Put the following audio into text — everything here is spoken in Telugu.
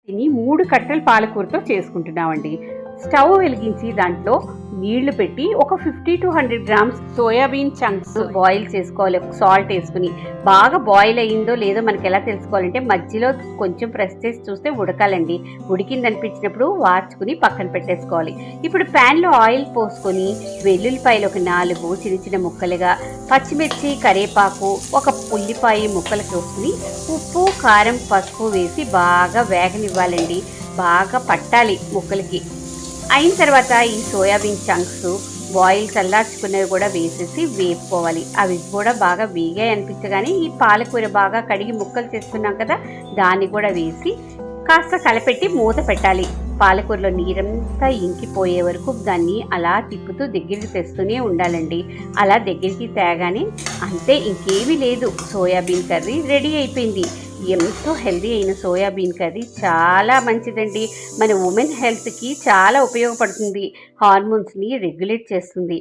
దీన్ని 3 కట్టెల పాలకూరతో చేసుకుంటున్నామండి. స్టవ్ వెలిగించి దాంట్లో నీళ్లు పెట్టి ఒక 50-100 గ్రామ్స్ సోయాబీన్ చంక్స్ బాయిల్ చేసుకోవాలి. సాల్ట్ వేసుకుని బాగా బాయిల్ అయ్యిందో లేదో మనకి ఎలా తెలుసుకోవాలంటే మధ్యలో కొంచెం ప్రెస్ చేసి చూస్తే ఉడకాలండి. ఉడికింది అనిపించినప్పుడు వార్చుకుని పక్కన పెట్టేసుకోవాలి. ఇప్పుడు ప్యాన్లో ఆయిల్ పోసుకొని వెల్లుల్లిపాయలు ఒక 4 చిన్న చిన్న ముక్కలుగా, పచ్చిమిర్చి, కరివేపాకు, ఒక ఉల్లిపాయ ముక్కలు కోసుకుని ఉప్పు, కారం, పసుపు వేసి బాగా వేగనివ్వాలండి. బాగా పట్టాలి ముక్కలకి. అయిన తర్వాత ఈ సోయాబీన్ చంక్స్ బాయిల్ చల్లార్చుకున్నవి కూడా వేసేసి వేపుకోవాలి. అవి కూడా బాగా వేగాయి అనిపించగానే ఈ పాలకూర బాగా కడిగి ముక్కలు చేసుకున్నాం కదా, దాన్ని కూడా వేసి కాస్త కలపెట్టి మూత పెట్టాలి. పాలకూరలో నీరంతా ఇంకిపోయే వరకు దాన్ని అలా తిప్పుతూ దగ్గరికి తెస్తూనే ఉండాలండి. అలా దగ్గరికి తేగానే అంతే, ఇంకేమీ లేదు, సోయాబీన్ కర్రీ రెడీ అయిపోయింది. ఎంతో హెల్దీ అయిన సోయాబీన్ కర్రీ చాలా మంచిదండి. మన ఉమెన్ హెల్త్కి చాలా ఉపయోగపడుతుంది. హార్మోన్స్ని రెగ్యులేట్ చేస్తుంది.